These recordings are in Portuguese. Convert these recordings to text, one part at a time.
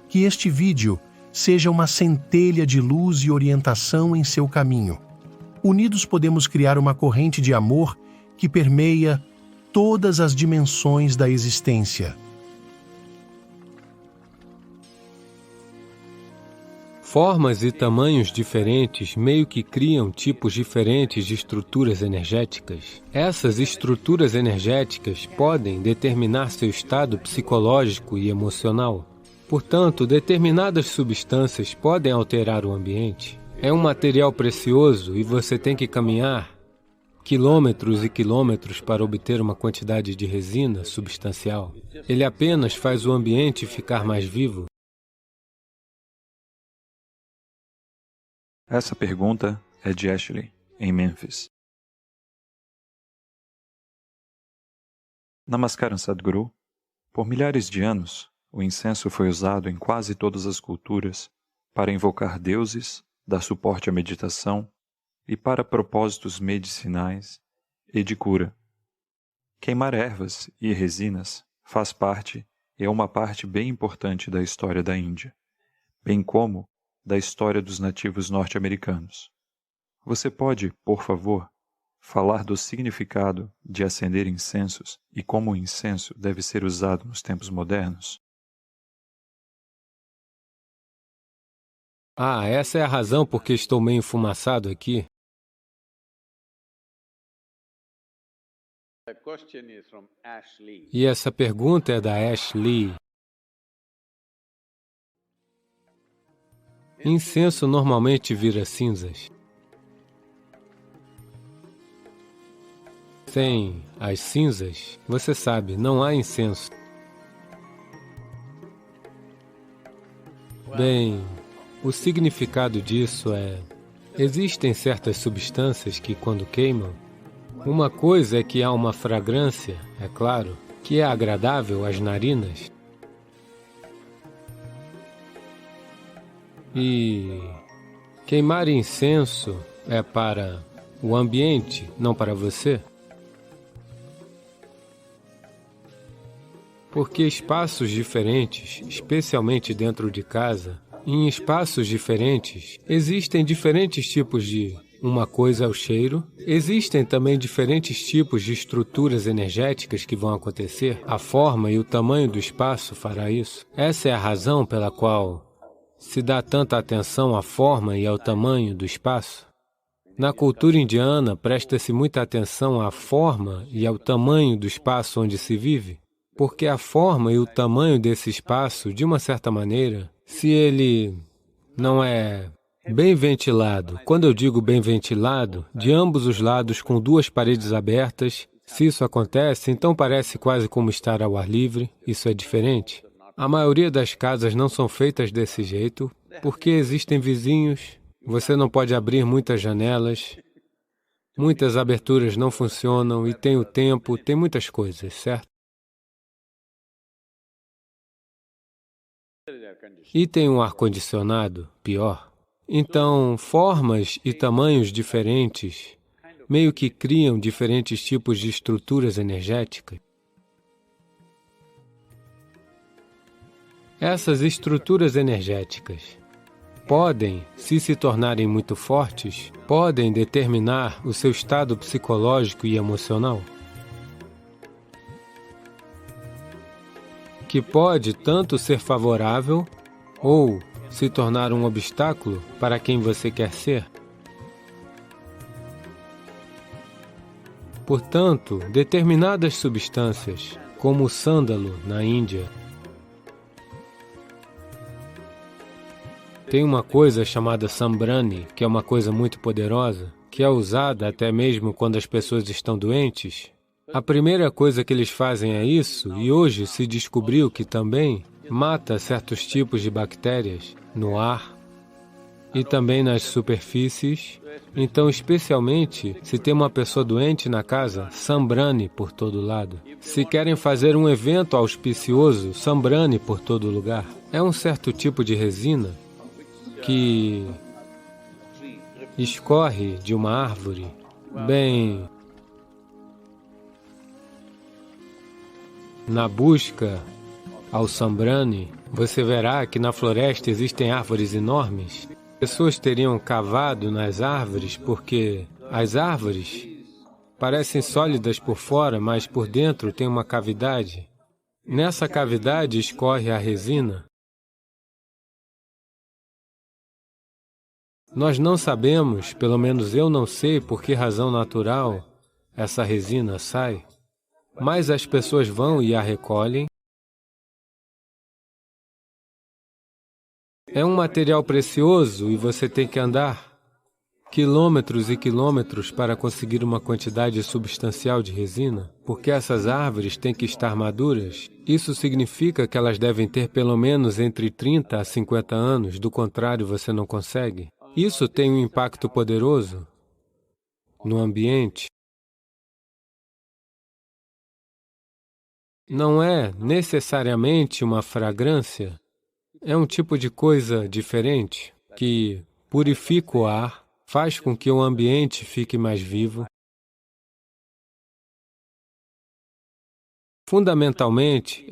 Que este vídeo seja uma centelha de luz e orientação em seu caminho. Unidos podemos criar uma corrente de amor que permeia todas as dimensões da existência. Formas e tamanhos diferentes meio que criam tipos diferentes de estruturas energéticas. Essas estruturas energéticas podem determinar seu estado psicológico e emocional. Portanto, determinadas substâncias podem alterar o ambiente. É um material precioso e você tem que caminhar quilômetros e quilômetros para obter uma quantidade de resina substancial. Ele apenas faz o ambiente ficar mais vivo. Essa pergunta é de Ashley, em Memphis. Namaskaram Sadhguru. Por milhares de anos, o incenso foi usado em quase todas as culturas para invocar deuses, dar suporte à meditação e para propósitos medicinais e de cura. Queimar ervas e resinas faz parte e é uma parte bem importante da história da Índia, bem como da história dos nativos norte-americanos. Você pode, por favor, falar do significado de acender incensos e como o incenso deve ser usado nos tempos modernos? Essa é a razão por que estou meio enfumaçado aqui. E essa pergunta é da Ashley. Incenso normalmente vira cinzas. Sem as cinzas, você sabe, não há incenso. Bem, o significado disso é: existem certas substâncias que, quando queimam, uma coisa é que há uma fragrância, é claro, que é agradável às narinas. E queimar incenso é para o ambiente, não para você. Porque espaços diferentes, especialmente dentro de casa, em espaços diferentes, existem diferentes tipos de... Uma coisa é o cheiro. Existem também diferentes tipos de estruturas energéticas que vão acontecer. A forma e o tamanho do espaço fará isso. Essa é a razão pela qual se dá tanta atenção à forma e ao tamanho do espaço. Na cultura indiana, presta-se muita atenção à forma e ao tamanho do espaço onde se vive, porque a forma e o tamanho desse espaço, de uma certa maneira, se ele não é bem ventilado, quando eu digo bem ventilado, de ambos os lados com duas paredes abertas, se isso acontece, então parece quase como estar ao ar livre. Isso é diferente. A maioria das casas não são feitas desse jeito, porque existem vizinhos, você não pode abrir muitas janelas, muitas aberturas não funcionam, e tem o tempo, tem muitas coisas, certo? E tem um ar-condicionado, pior. Então, formas e tamanhos diferentes meio que criam diferentes tipos de estruturas energéticas. Essas estruturas energéticas podem, se tornarem muito fortes, podem determinar o seu estado psicológico e emocional, que pode tanto ser favorável ou se tornar um obstáculo para quem você quer ser. Portanto, determinadas substâncias, como o sândalo na Índia, tem uma coisa chamada sambrani, que é uma coisa muito poderosa, que é usada até mesmo quando as pessoas estão doentes. A primeira coisa que eles fazem é isso, e hoje se descobriu que também mata certos tipos de bactérias no ar e também nas superfícies. Então, especialmente, se tem uma pessoa doente na casa, sambrani por todo lado. Se querem fazer um evento auspicioso, sambrani por todo lugar. É um certo tipo de resina que escorre de uma árvore. Bem, na busca ao sambrani, você verá que na floresta existem árvores enormes. Pessoas teriam cavado nas árvores porque as árvores parecem sólidas por fora, mas por dentro tem uma cavidade. Nessa cavidade escorre a resina. Nós não sabemos, pelo menos eu não sei por que razão natural essa resina sai, mas as pessoas vão e a recolhem. É um material precioso e você tem que andar quilômetros e quilômetros para conseguir uma quantidade substancial de resina, porque essas árvores têm que estar maduras. Isso significa que elas devem ter pelo menos entre 30 a 50 anos, do contrário você não consegue. Isso tem um impacto poderoso no ambiente. Não é necessariamente uma fragrância, é um tipo de coisa diferente que purifica o ar, faz com que o ambiente fique mais vivo. Fundamentalmente,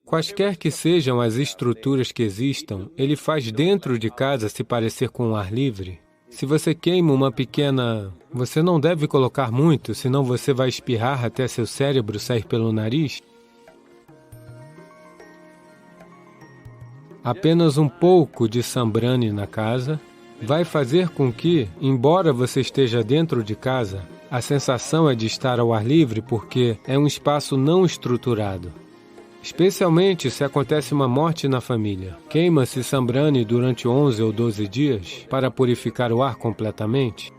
quaisquer que sejam as estruturas que existam, ele faz dentro de casa se parecer com o ar livre. Se você queima uma pequena... Você não deve colocar muito, senão você vai espirrar até seu cérebro sair pelo nariz. Apenas um pouco de sambrani na casa vai fazer com que, embora você esteja dentro de casa, a sensação é de estar ao ar livre porque é um espaço não estruturado. Especialmente se acontece uma morte na família. Queima-se sambrani durante 11 ou 12 dias para purificar o ar completamente.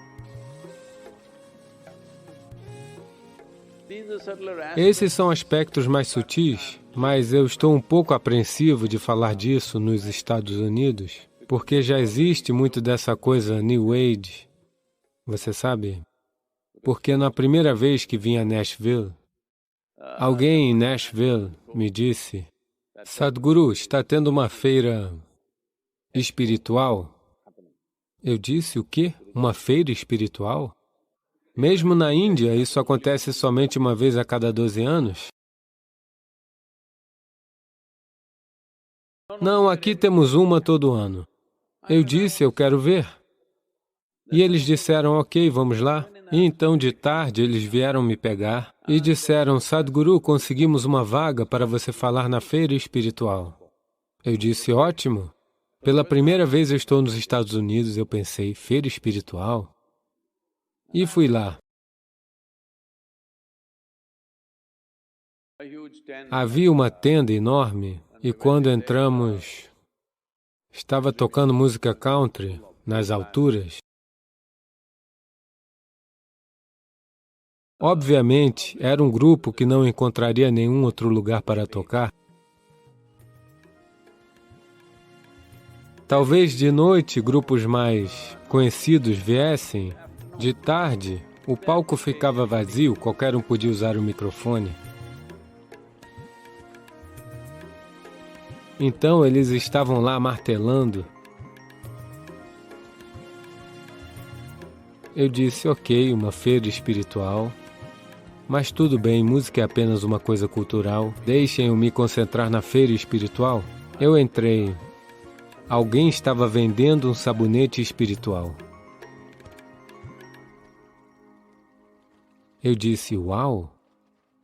Esses são aspectos mais sutis, mas eu estou um pouco apreensivo de falar disso nos Estados Unidos, porque já existe muito dessa coisa New Age, você sabe? Porque na primeira vez que vim a Nashville, alguém em Nashville me disse, Sadhguru, está tendo uma feira espiritual? Eu disse, o quê? Uma feira espiritual? Mesmo na Índia, isso acontece somente uma vez a cada 12 anos? Não, aqui temos uma todo ano. Eu disse, eu quero ver. E eles disseram, ok, vamos lá. E então, de tarde, eles vieram me pegar e disseram, Sadhguru, conseguimos uma vaga para você falar na feira espiritual. Eu disse, ótimo. Pela primeira vez eu estou nos Estados Unidos, eu pensei, feira espiritual? E fui lá. Havia uma tenda enorme e quando entramos, estava tocando música country nas alturas. Obviamente, era um grupo que não encontraria nenhum outro lugar para tocar. Talvez de noite grupos mais conhecidos viessem. De tarde, o palco ficava vazio, qualquer um podia usar o microfone. Então eles estavam lá martelando. Eu disse, ok, uma feira espiritual. Mas tudo bem, música é apenas uma coisa cultural. Deixem-eu me concentrar na feira espiritual. Eu entrei. Alguém estava vendendo um sabonete espiritual. Eu disse, uau!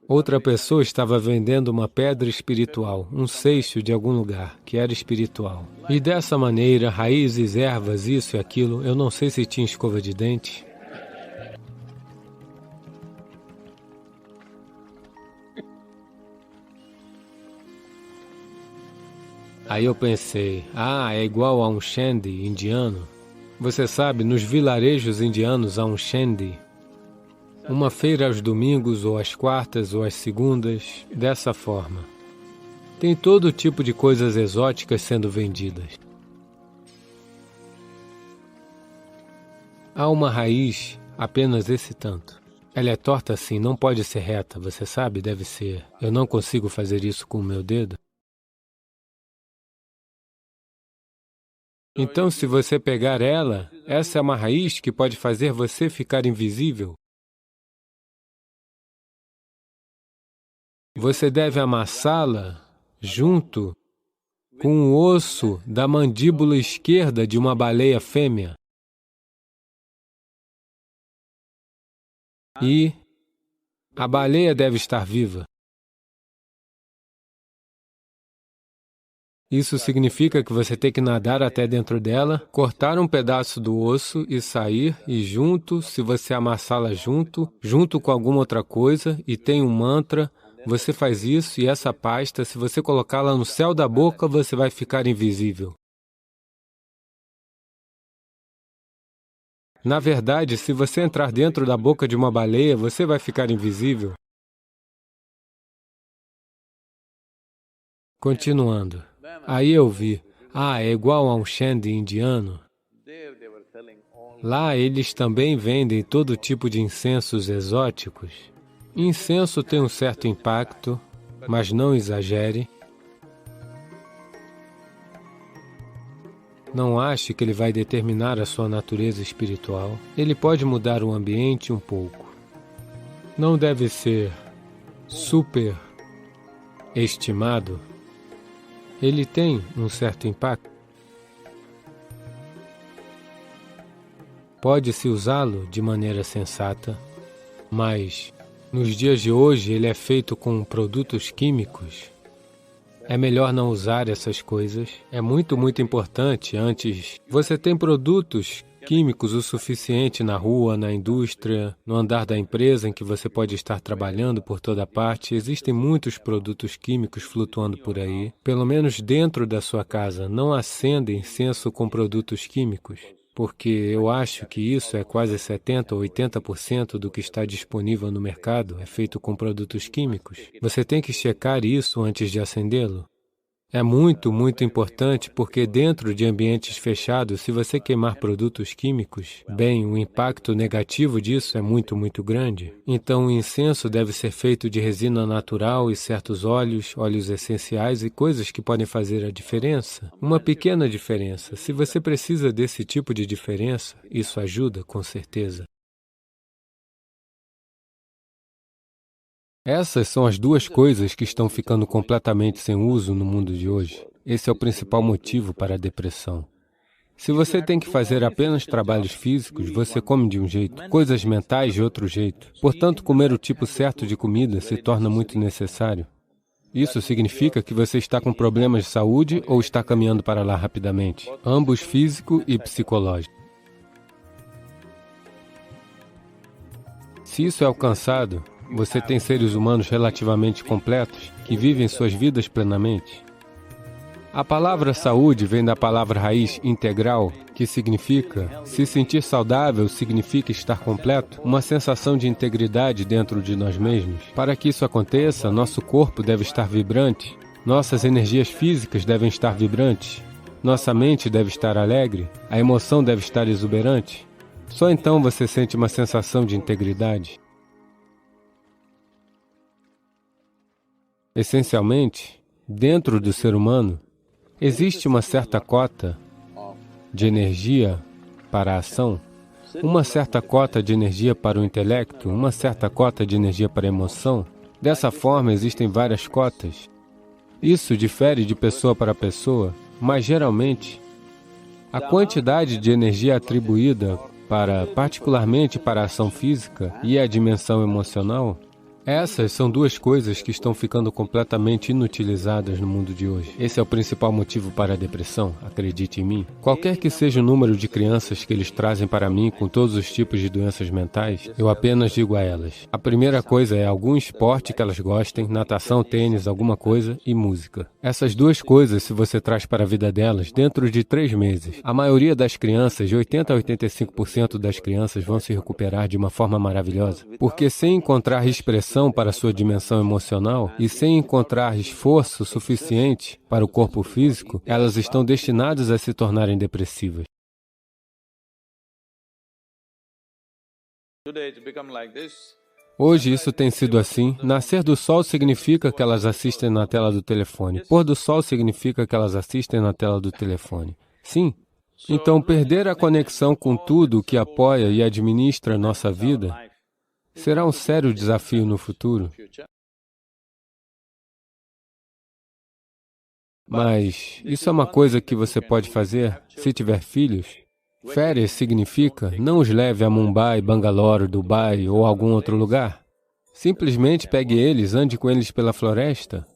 Outra pessoa estava vendendo uma pedra espiritual, um seixo de algum lugar, que era espiritual. E dessa maneira, raízes, ervas, isso e aquilo, eu não sei se tinha escova de dente. Aí eu pensei, é igual a um shandy indiano. Você sabe, nos vilarejos indianos há um shandy. Uma feira aos domingos, ou às quartas, ou às segundas, dessa forma. Tem todo tipo de coisas exóticas sendo vendidas. Há uma raiz, apenas esse tanto. Ela é torta assim, não pode ser reta, você sabe, deve ser. Eu não consigo fazer isso com o meu dedo. Então, se você pegar ela, essa é uma raiz que pode fazer você ficar invisível. Você deve amassá-la junto com o osso da mandíbula esquerda de uma baleia fêmea. E a baleia deve estar viva. Isso significa que você tem que nadar até dentro dela, cortar um pedaço do osso e sair, e junto, se você amassá-la junto com alguma outra coisa, e tem um mantra, você faz isso e essa pasta, se você colocá-la no céu da boca, você vai ficar invisível. Na verdade, se você entrar dentro da boca de uma baleia, você vai ficar invisível. Continuando. Aí eu vi, é igual a um Shandi indiano. Lá eles também vendem todo tipo de incensos exóticos. Incenso tem um certo impacto, mas não exagere. Não ache que ele vai determinar a sua natureza espiritual. Ele pode mudar o ambiente um pouco. Não deve ser super estimado. Ele tem um certo impacto. Pode-se usá-lo de maneira sensata, mas nos dias de hoje ele é feito com produtos químicos. É melhor não usar essas coisas. É muito importante antes. Você tem produtos químicos o suficiente na rua, na indústria, no andar da empresa em que você pode estar trabalhando por toda parte. Existem muitos produtos químicos flutuando por aí. Pelo menos dentro da sua casa, não acenda incenso com produtos químicos, porque eu acho que isso é quase 70% ou 80% do que está disponível no mercado, é feito com produtos químicos. Você tem que checar isso antes de acendê-lo. É muito importante porque dentro de ambientes fechados, se você queimar produtos químicos, bem, o impacto negativo disso é muito grande. Então o incenso deve ser feito de resina natural e certos óleos essenciais e coisas que podem fazer a diferença. Uma pequena diferença. Se você precisa desse tipo de diferença, isso ajuda com certeza. Essas são as duas coisas que estão ficando completamente sem uso no mundo de hoje. Esse é o principal motivo para a depressão. Se você tem que fazer apenas trabalhos físicos, você come de um jeito, coisas mentais de outro jeito. Portanto, comer o tipo certo de comida se torna muito necessário. Isso significa que você está com problemas de saúde ou está caminhando para lá rapidamente, ambos físico e psicológico. Se isso é alcançado, você tem seres humanos relativamente completos, que vivem suas vidas plenamente. A palavra saúde vem da palavra raiz integral, que significa, se sentir saudável significa estar completo, uma sensação de integridade dentro de nós mesmos. Para que isso aconteça, nosso corpo deve estar vibrante, nossas energias físicas devem estar vibrantes, nossa mente deve estar alegre, a emoção deve estar exuberante. Só então você sente uma sensação de integridade. Essencialmente, dentro do ser humano, existe uma certa cota de energia para a ação, uma certa cota de energia para o intelecto, uma certa cota de energia para a emoção. Dessa forma, existem várias cotas. Isso difere de pessoa para pessoa, mas geralmente, a quantidade de energia atribuída particularmente para a ação física e a dimensão emocional, essas são duas coisas que estão ficando completamente inutilizadas no mundo de hoje. Esse é o principal motivo para a depressão, acredite em mim. Qualquer que seja o número de crianças que eles trazem para mim com todos os tipos de doenças mentais, eu apenas digo a elas. A primeira coisa é algum esporte que elas gostem, natação, tênis, alguma coisa e música. Essas duas coisas, se você traz para a vida delas, dentro de 3 meses, a maioria das crianças, de 80% a 85% das crianças vão se recuperar de uma forma maravilhosa. Porque sem encontrar expressão para sua dimensão emocional e sem encontrar esforço suficiente para o corpo físico, elas estão destinadas a se tornarem depressivas. Hoje isso tem sido assim. Nascer do sol significa que elas assistem na tela do telefone. Pôr do sol significa que elas assistem na tela do telefone. Sim. Então, perder a conexão com tudo o que apoia e administra nossa vida será um sério desafio no futuro. Mas isso é uma coisa que você pode fazer se tiver filhos. Férias significa não os leve a Mumbai, Bangalore, Dubai ou algum outro lugar. Simplesmente pegue eles, ande com eles pela floresta.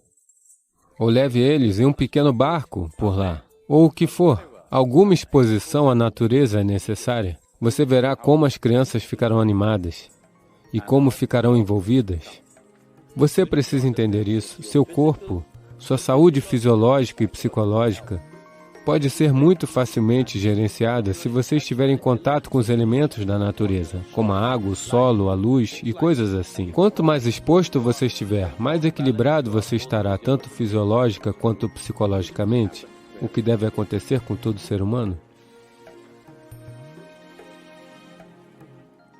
Ou leve eles em um pequeno barco por lá. Ou o que for. Alguma exposição à natureza é necessária. Você verá como as crianças ficarão animadas e como ficarão envolvidas. Você precisa entender isso. Seu corpo, sua saúde fisiológica e psicológica pode ser muito facilmente gerenciada se você estiver em contato com os elementos da natureza, como a água, o solo, a luz e coisas assim. Quanto mais exposto você estiver, mais equilibrado você estará, tanto fisiológica quanto psicologicamente, o que deve acontecer com todo ser humano.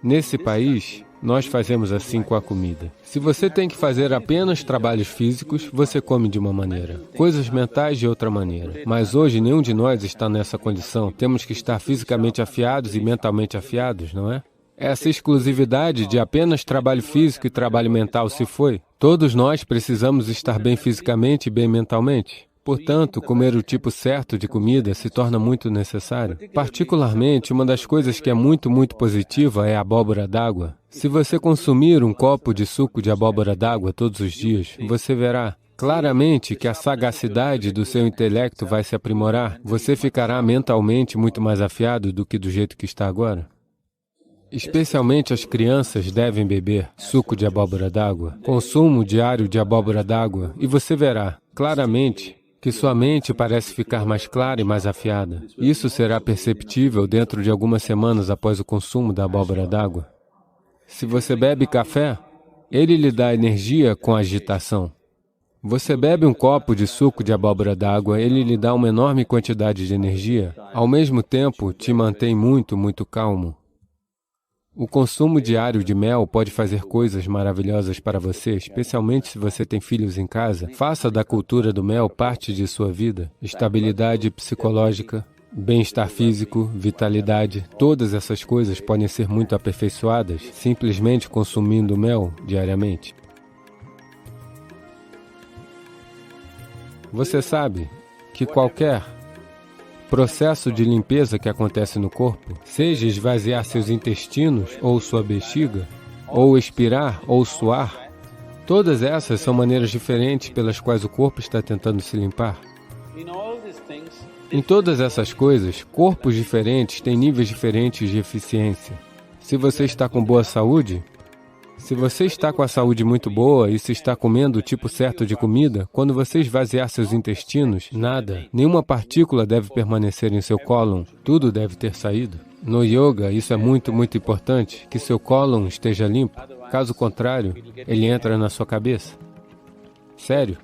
Nesse país, nós fazemos assim com a comida. Se você tem que fazer apenas trabalhos físicos, você come de uma maneira. Coisas mentais de outra maneira. Mas hoje nenhum de nós está nessa condição. Temos que estar fisicamente afiados e mentalmente afiados, não é? Essa exclusividade de apenas trabalho físico e trabalho mental se foi. Todos nós precisamos estar bem fisicamente e bem mentalmente. Portanto, comer o tipo certo de comida se torna muito necessário. Particularmente, uma das coisas que é muito positiva é a abóbora d'água. Se você consumir um copo de suco de abóbora d'água todos os dias, você verá claramente que a sagacidade do seu intelecto vai se aprimorar. Você ficará mentalmente muito mais afiado do que do jeito que está agora. Especialmente as crianças devem beber suco de abóbora d'água, consumo diário de abóbora d'água, e você verá claramente que sua mente parece ficar mais clara e mais afiada. Isso será perceptível dentro de algumas semanas após o consumo da abóbora d'água. Se você bebe café, ele lhe dá energia com agitação. Você bebe um copo de suco de abóbora d'água, ele lhe dá uma enorme quantidade de energia. Ao mesmo tempo, te mantém muito calmo. O consumo diário de mel pode fazer coisas maravilhosas para você, especialmente se você tem filhos em casa. Faça da cultura do mel parte de sua vida. Estabilidade psicológica, bem-estar físico, vitalidade, todas essas coisas podem ser muito aperfeiçoadas simplesmente consumindo mel diariamente. Você sabe que qualquer processo de limpeza que acontece no corpo, seja esvaziar seus intestinos ou sua bexiga, ou expirar ou suar, todas essas são maneiras diferentes pelas quais o corpo está tentando se limpar. Em todas essas coisas, corpos diferentes têm níveis diferentes de eficiência. Se você está com boa saúde, se você está com a saúde muito boa e se está comendo o tipo certo de comida, quando você esvaziar seus intestinos, nada, nenhuma partícula deve permanecer em seu cólon, tudo deve ter saído. No yoga, isso é muito importante, que seu cólon esteja limpo. Caso contrário, ele entra na sua cabeça. Sério,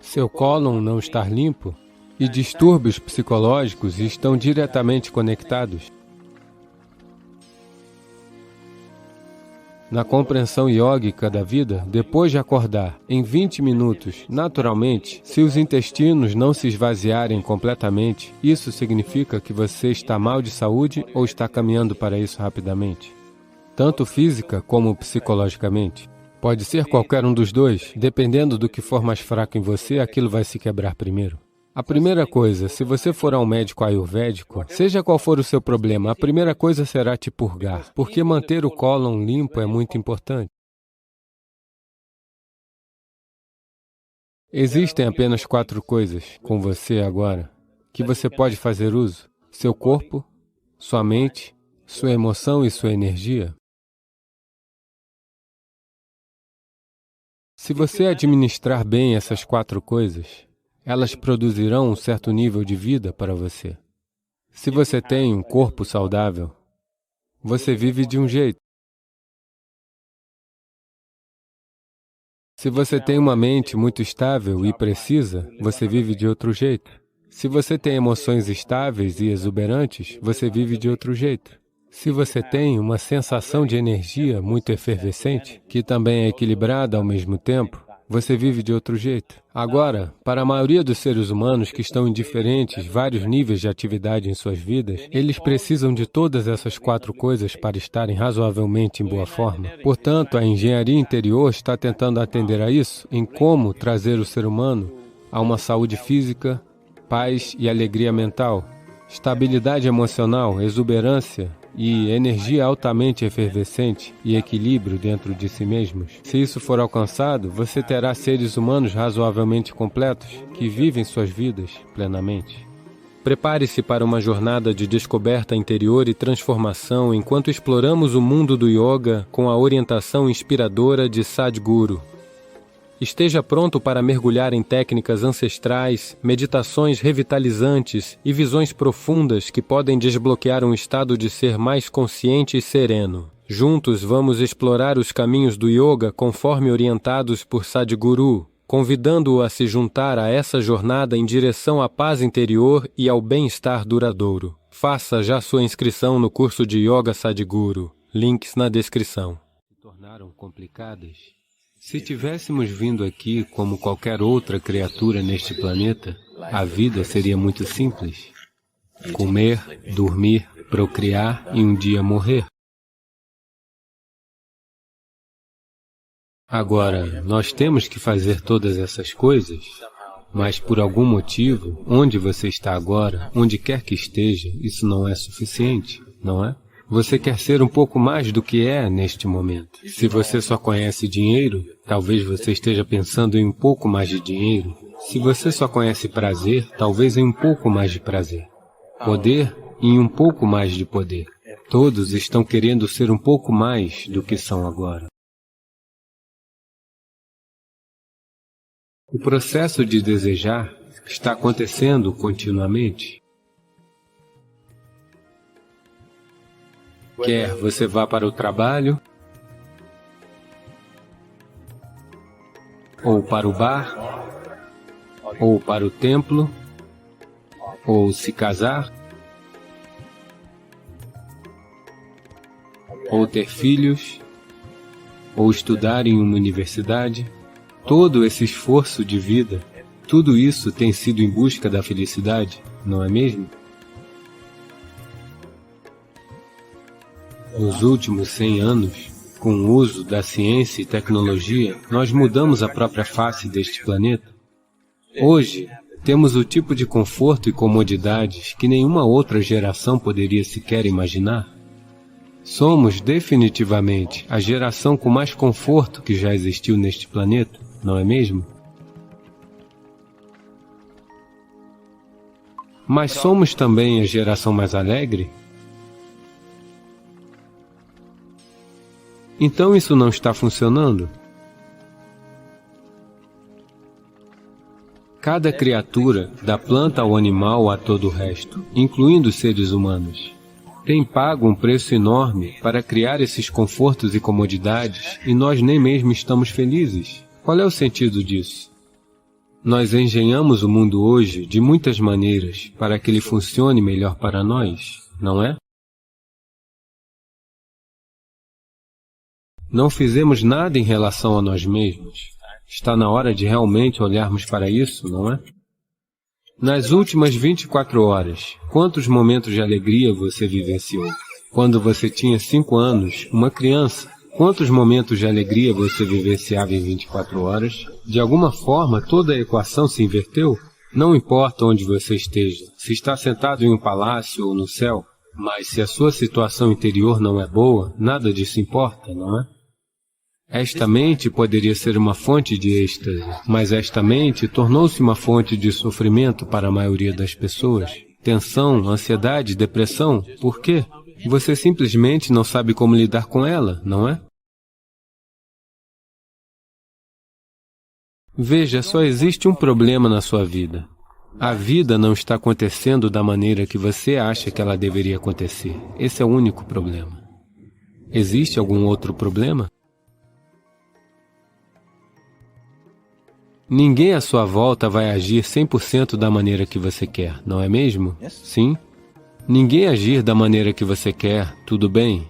seu cólon não estar limpo e distúrbios psicológicos estão diretamente conectados. Na compreensão iógica da vida, depois de acordar, em 20 minutos, naturalmente, se os intestinos não se esvaziarem completamente, isso significa que você está mal de saúde ou está caminhando para isso rapidamente. Tanto física como psicologicamente. Pode ser qualquer um dos dois, dependendo do que for mais fraco em você, aquilo vai se quebrar primeiro. A primeira coisa, se você for a um médico ayurvédico, seja qual for o seu problema, a primeira coisa será te purgar, porque manter o cólon limpo é muito importante. Existem apenas 4 coisas com você agora que você pode fazer uso: seu corpo, sua mente, sua emoção e sua energia. Se você administrar bem essas 4 coisas, elas produzirão um certo nível de vida para você. Se você tem um corpo saudável, você vive de um jeito. Se você tem uma mente muito estável e precisa, você vive de outro jeito. Se você tem emoções estáveis e exuberantes, você vive de outro jeito. Se você tem uma sensação de energia muito efervescente, que também é equilibrada ao mesmo tempo, você vive de outro jeito. Agora, para a maioria dos seres humanos que estão em vários níveis de atividade em suas vidas, eles precisam de todas essas 4 coisas para estarem razoavelmente em boa forma. Portanto, a engenharia interior está tentando atender a isso, em como trazer o ser humano a uma saúde física, paz e alegria mental, estabilidade emocional, exuberância e energia altamente efervescente e equilíbrio dentro de si mesmos. Se isso for alcançado, você terá seres humanos razoavelmente completos que vivem suas vidas plenamente. Prepare-se para uma jornada de descoberta interior e transformação enquanto exploramos o mundo do yoga com a orientação inspiradora de Sadhguru. Esteja pronto para mergulhar em técnicas ancestrais, meditações revitalizantes e visões profundas que podem desbloquear um estado de ser mais consciente e sereno. Juntos vamos explorar os caminhos do yoga conforme orientados por Sadhguru, convidando-o a se juntar a essa jornada em direção à paz interior e ao bem-estar duradouro. Faça já sua inscrição no curso de Yoga Sadhguru. Links na descrição. Se tornaram complicadas? Se tivéssemos vindo aqui como qualquer outra criatura neste planeta, a vida seria muito simples. Comer, dormir, procriar e um dia morrer. Agora, nós temos que fazer todas essas coisas, mas por algum motivo, onde você está agora, onde quer que esteja, isso não é suficiente, não é? Você quer ser um pouco mais do que é neste momento. Se você só conhece dinheiro, talvez você esteja pensando em um pouco mais de dinheiro. Se você só conhece prazer, talvez em um pouco mais de prazer. Poder, em um pouco mais de poder. Todos estão querendo ser um pouco mais do que são agora. O processo de desejar está acontecendo continuamente. Quer você vá para o trabalho, ou para o bar, ou para o templo, ou se casar, ou ter filhos, ou estudar em uma universidade, todo esse esforço de vida, tudo isso tem sido em busca da felicidade, não é mesmo? Nos últimos 100 anos, com o uso da ciência e tecnologia, nós mudamos a própria face deste planeta. Hoje, temos o tipo de conforto e comodidades que nenhuma outra geração poderia sequer imaginar. Somos definitivamente a geração com mais conforto que já existiu neste planeta, não é mesmo? Mas somos também a geração mais alegre? Então isso não está funcionando? Cada criatura, da planta ao animal a todo o resto, incluindo os seres humanos, tem pago um preço enorme para criar esses confortos e comodidades e nós nem mesmo estamos felizes. Qual é o sentido disso? Nós engenhamos o mundo hoje de muitas maneiras para que ele funcione melhor para nós, não é? Não fizemos nada em relação a nós mesmos. Está na hora de realmente olharmos para isso, não é? Nas últimas 24 horas, quantos momentos de alegria você vivenciou? Quando você tinha 5 anos, uma criança, quantos momentos de alegria você vivenciava em 24 horas? De alguma forma, toda a equação se inverteu? Não importa onde você esteja, se está sentado em um palácio ou no céu, mas se a sua situação interior não é boa, nada disso importa, não é? Esta mente poderia ser uma fonte de êxtase, mas esta mente tornou-se uma fonte de sofrimento para a maioria das pessoas. Tensão, ansiedade, depressão, por quê? Você simplesmente não sabe como lidar com ela, não é? Veja, só existe um problema na sua vida. A vida não está acontecendo da maneira que você acha que ela deveria acontecer. Esse é o único problema. Existe algum outro problema? Ninguém à sua volta vai agir 100% da maneira que você quer, não é mesmo? Sim? Ninguém agir da maneira que você quer, tudo bem?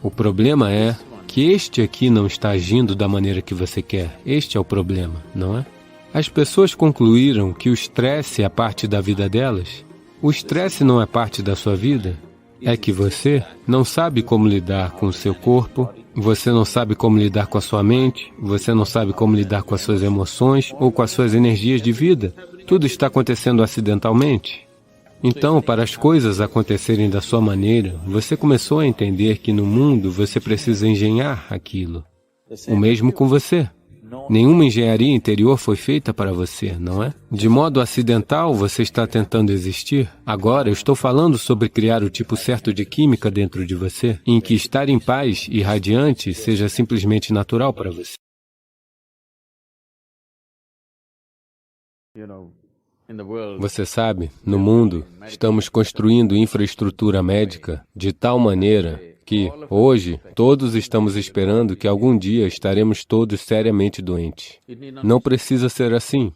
O problema é que este aqui não está agindo da maneira que você quer. Este é o problema, não é? As pessoas concluíram que o estresse é parte da vida delas. O estresse não é parte da sua vida. É que você não sabe como lidar com o seu corpo, você não sabe como lidar com a sua mente, você não sabe como lidar com as suas emoções ou com as suas energias de vida. Tudo está acontecendo acidentalmente. Então, para as coisas acontecerem da sua maneira, você começou a entender que no mundo você precisa engenhar aquilo. O mesmo com você. Nenhuma engenharia interior foi feita para você, não é? De modo acidental, você está tentando existir. Agora, eu estou falando sobre criar o tipo certo de química dentro de você, em que estar em paz e radiante seja simplesmente natural para você. Você sabe, no mundo, estamos construindo infraestrutura médica de tal maneira que, hoje, todos estamos esperando que algum dia estaremos todos seriamente doentes. Não precisa ser assim.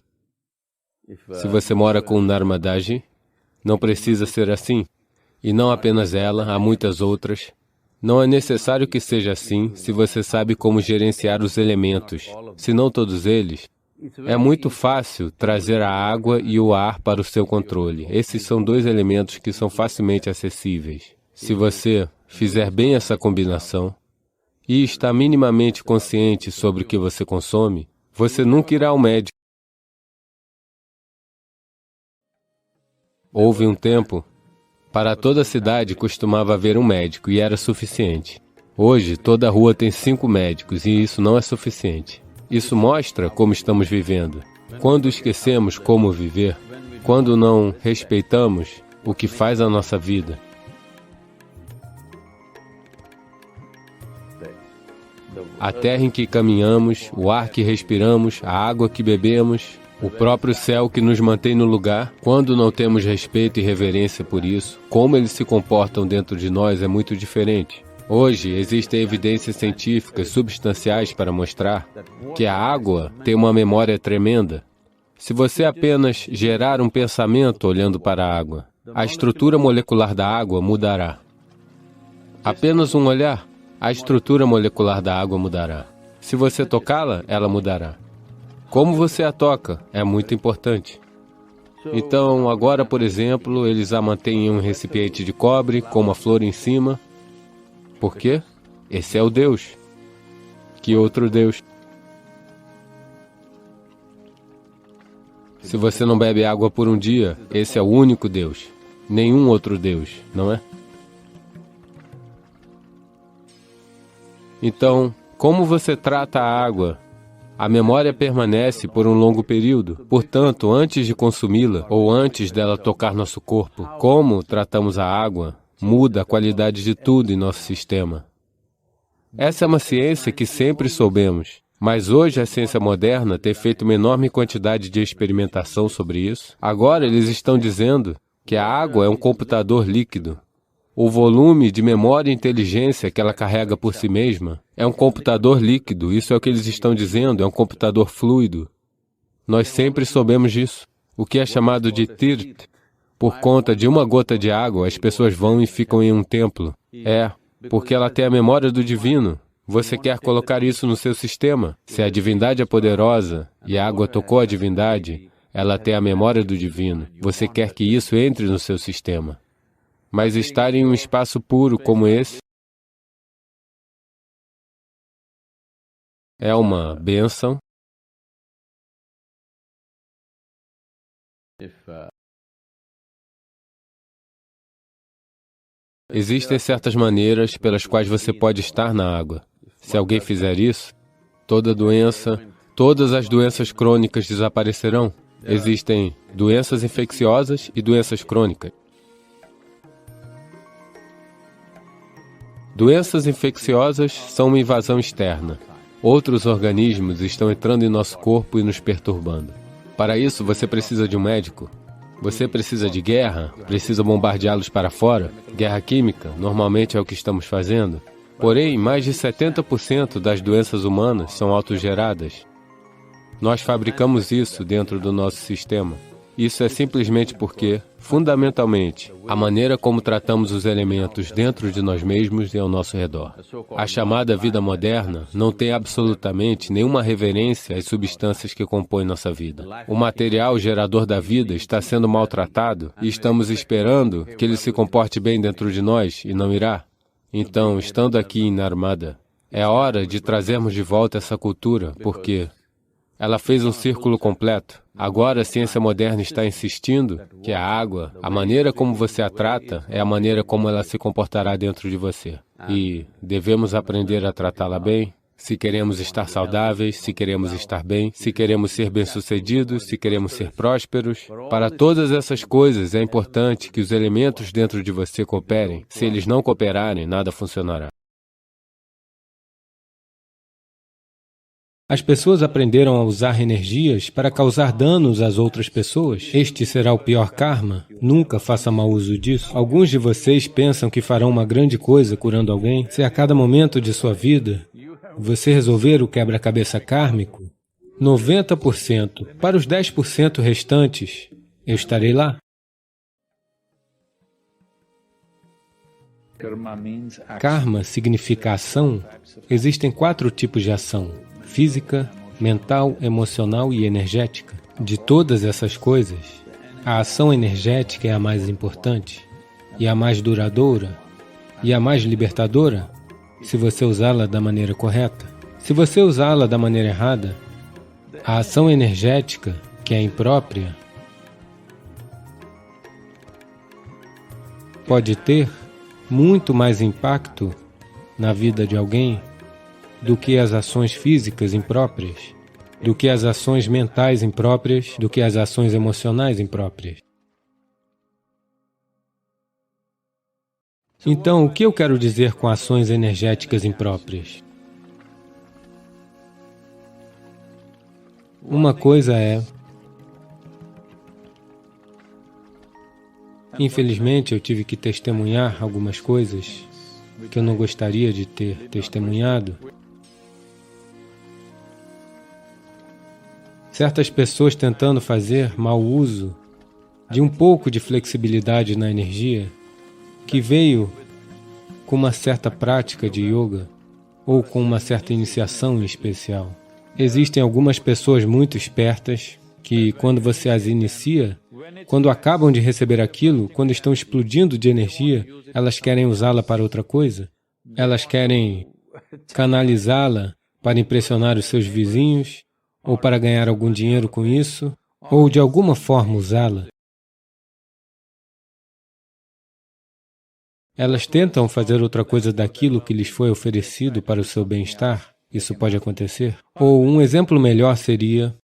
Se você mora com Narmadaji, não precisa ser assim. E não apenas ela, há muitas outras. Não é necessário que seja assim se você sabe como gerenciar os elementos, se não todos eles. É muito fácil trazer a água e o ar para o seu controle. Esses são dois elementos que são facilmente acessíveis. Se você fizer bem essa combinação e está minimamente consciente sobre o que você consome, você nunca irá ao médico. Houve um tempo, para toda a cidade costumava haver um médico e era suficiente. Hoje, toda a rua tem 5 médicos e isso não é suficiente. Isso mostra como estamos vivendo. Quando esquecemos como viver, quando não respeitamos o que faz a nossa vida. A terra em que caminhamos, o ar que respiramos, a água que bebemos, o próprio céu que nos mantém no lugar, quando não temos respeito e reverência por isso, como eles se comportam dentro de nós é muito diferente. Hoje, existem evidências científicas substanciais para mostrar que a água tem uma memória tremenda. Se você apenas gerar um pensamento olhando para a água, a estrutura molecular da água mudará. Apenas um olhar, a estrutura molecular da água mudará. Se você tocá-la, ela mudará. Como você a toca é muito importante. Então, agora, por exemplo, eles a mantêm em um recipiente de cobre, com uma flor em cima. Por quê? Esse é o Deus. Que outro Deus? Se você não bebe água por um dia, esse é o único Deus. Nenhum outro Deus, não é? Então, como você trata a água? A memória permanece por um longo período. Portanto, antes de consumi-la, ou antes dela tocar nosso corpo, como tratamos a água, muda a qualidade de tudo em nosso sistema. Essa é uma ciência que sempre soubemos, mas hoje a ciência moderna tem feito uma enorme quantidade de experimentação sobre isso. Agora eles estão dizendo que a água é um computador líquido. O volume de memória e inteligência que ela carrega por si mesma é um computador líquido, isso é o que eles estão dizendo, é um computador fluido. Nós sempre soubemos disso. O que é chamado de Tirt, por conta de uma gota de água, as pessoas vão e ficam em um templo. É, porque ela tem a memória do divino. Você quer colocar isso no seu sistema. Se a divindade é poderosa e a água tocou a divindade, ela tem a memória do divino. Você quer que isso entre no seu sistema. Mas estar em um espaço puro como esse é uma bênção. Existem certas maneiras pelas quais você pode estar na água. Se alguém fizer isso, todas as doenças crônicas desaparecerão. Existem doenças infecciosas e doenças crônicas. Doenças infecciosas são uma invasão externa. Outros organismos estão entrando em nosso corpo e nos perturbando. Para isso, você precisa de um médico. Você precisa de guerra, precisa bombardeá-los para fora. Guerra química, normalmente é o que estamos fazendo. Porém, mais de 70% das doenças humanas são autogeradas. Nós fabricamos isso dentro do nosso sistema. Isso é simplesmente porque, fundamentalmente, a maneira como tratamos os elementos dentro de nós mesmos e ao nosso redor. A chamada vida moderna não tem absolutamente nenhuma reverência às substâncias que compõem nossa vida. O material gerador da vida está sendo maltratado e estamos esperando que ele se comporte bem dentro de nós e não irá. Então, estando aqui em Narmada, é hora de trazermos de volta essa cultura, porque Ela fez um círculo completo. Agora a ciência moderna está insistindo que a água, a maneira como você a trata, é a maneira como ela se comportará dentro de você. E devemos aprender a tratá-la bem, se queremos estar saudáveis, se queremos estar bem, se queremos ser bem-sucedidos, se queremos ser prósperos. Para todas essas coisas é importante que os elementos dentro de você cooperem. Se eles não cooperarem, nada funcionará. As pessoas aprenderam a usar energias para causar danos às outras pessoas. Este será o pior karma. Nunca faça mau uso disso. Alguns de vocês pensam que farão uma grande coisa curando alguém. Se a cada momento de sua vida você resolver o quebra-cabeça kármico, 90%. Para os 10% restantes, eu estarei lá. Karma significa ação. Existem 4 tipos de ação: física, mental, emocional e energética. De todas essas coisas, a ação energética é a mais importante, e a mais duradoura, e a mais libertadora, se você usá-la da maneira correta. Se você usá-la da maneira errada, a ação energética, que é imprópria, pode ter muito mais impacto na vida de alguém do que as ações físicas impróprias, do que as ações mentais impróprias, do que as ações emocionais impróprias. Então, o que eu quero dizer com ações energéticas impróprias? Uma coisa é... Infelizmente, eu tive que testemunhar algumas coisas que eu não gostaria de ter testemunhado. Certas pessoas tentando fazer mau uso de um pouco de flexibilidade na energia que veio com uma certa prática de yoga ou com uma certa iniciação em especial. Existem algumas pessoas muito espertas que, quando você as inicia, quando acabam de receber aquilo, quando estão explodindo de energia, elas querem usá-la para outra coisa. Elas querem canalizá-la para impressionar os seus vizinhos, ou para ganhar algum dinheiro com isso, ou de alguma forma usá-la. Elas tentam fazer outra coisa daquilo que lhes foi oferecido para o seu bem-estar. Isso pode acontecer. Ou um exemplo melhor seria...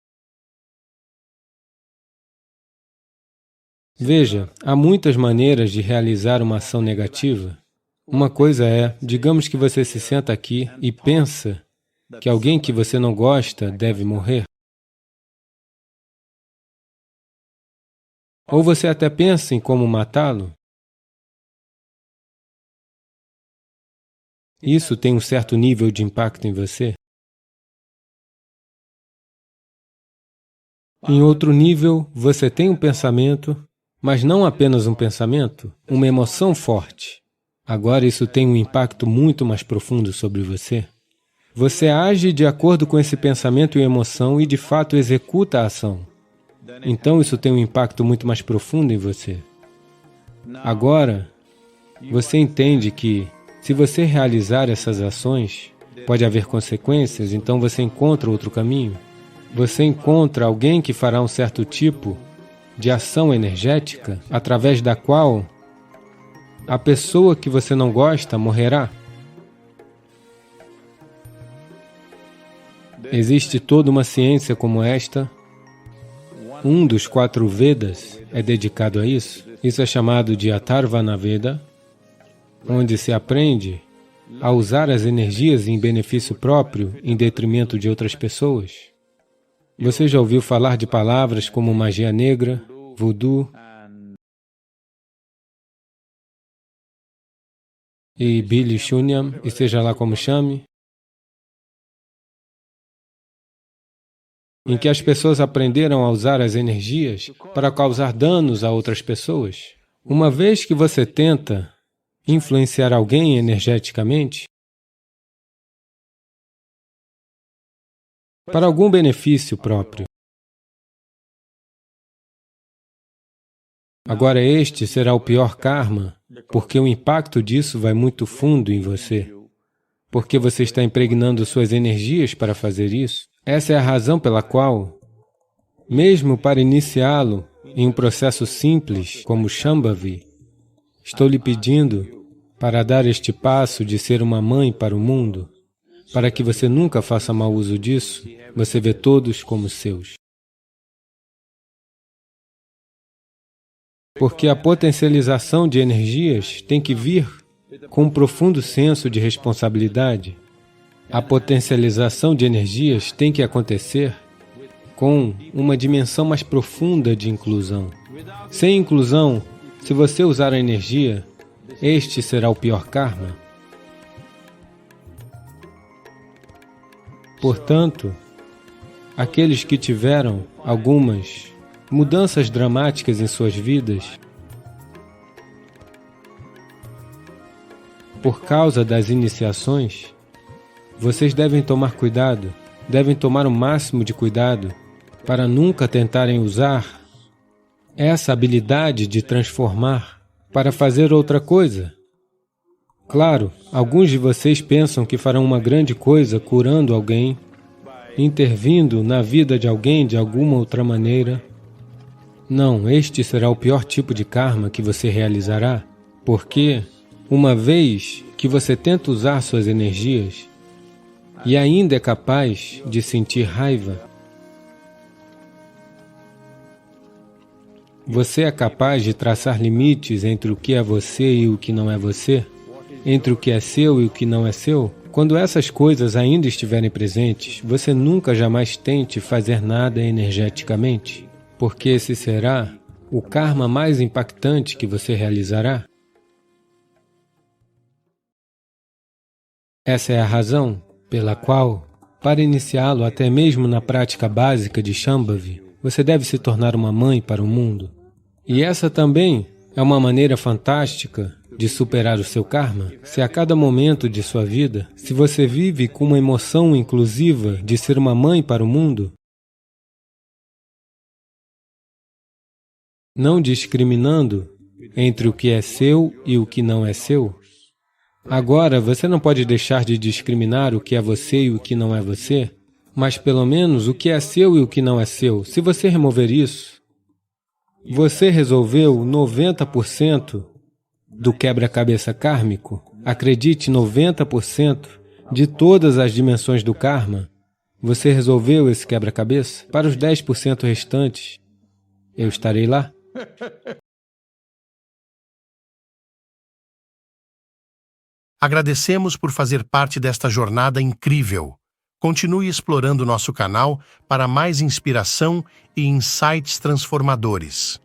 Veja, há muitas maneiras de realizar uma ação negativa. Uma coisa é, digamos que você se senta aqui e pensa que alguém que você não gosta deve morrer. Ou você até pensa em como matá-lo. Isso tem um certo nível de impacto em você. Em outro nível, você tem um pensamento, mas não apenas um pensamento, uma emoção forte. Agora isso tem um impacto muito mais profundo sobre você. Você age de acordo com esse pensamento e emoção e de fato executa a ação. Então isso tem um impacto muito mais profundo em você. Agora, você entende que se você realizar essas ações, pode haver consequências, então você encontra outro caminho. Você encontra alguém que fará um certo tipo de ação energética, através da qual a pessoa que você não gosta morrerá. Existe toda uma ciência como esta. Um dos 4 Vedas é dedicado a isso. Isso é chamado de Atharvana Veda, onde se aprende a usar as energias em benefício próprio em detrimento de outras pessoas. Você já ouviu falar de palavras como magia negra, voodoo e Billy Shunyam, e seja lá como chame, em que as pessoas aprenderam a usar as energias para causar danos a outras pessoas? Uma vez que você tenta influenciar alguém energeticamente, para algum benefício próprio. Agora este será o pior karma, porque o impacto disso vai muito fundo em você, porque você está impregnando suas energias para fazer isso. Essa é a razão pela qual, mesmo para iniciá-lo em um processo simples como Shambhavi, estou lhe pedindo para dar este passo de ser uma mãe para o mundo, para que você nunca faça mau uso disso, você vê todos como seus. Porque a potencialização de energias tem que vir com um profundo senso de responsabilidade. A potencialização de energias tem que acontecer com uma dimensão mais profunda de inclusão. Sem inclusão, se você usar a energia, este será o pior karma. Portanto, aqueles que tiveram algumas mudanças dramáticas em suas vidas, por causa das iniciações, vocês devem tomar cuidado, devem tomar o máximo de cuidado para nunca tentarem usar essa habilidade de transformar para fazer outra coisa. Claro, alguns de vocês pensam que farão uma grande coisa curando alguém, intervindo na vida de alguém de alguma outra maneira. Não, este será o pior tipo de karma que você realizará, porque, uma vez que você tenta usar suas energias e ainda é capaz de sentir raiva, você é capaz de traçar limites entre o que é você e o que não é você, entre o que é seu e o que não é seu. Quando essas coisas ainda estiverem presentes, você nunca jamais tente fazer nada energeticamente, porque esse será o karma mais impactante que você realizará. Essa é a razão pela qual, para iniciá-lo até mesmo na prática básica de Shambhavi, você deve se tornar uma mãe para o mundo. E essa também é uma maneira fantástica de superar o seu karma. Se a cada momento de sua vida, se você vive com uma emoção inclusiva de ser uma mãe para o mundo, não discriminando entre o que é seu e o que não é seu. Agora, você não pode deixar de discriminar o que é você e o que não é você, mas pelo menos o que é seu e o que não é seu. Se você remover isso, você resolveu 90% do quebra-cabeça kármico. Acredite, 90% de todas as dimensões do karma, você resolveu esse quebra-cabeça. Para os 10% restantes, eu estarei lá. Agradecemos por fazer parte desta jornada incrível. Continue explorando nosso canal para mais inspiração e insights transformadores.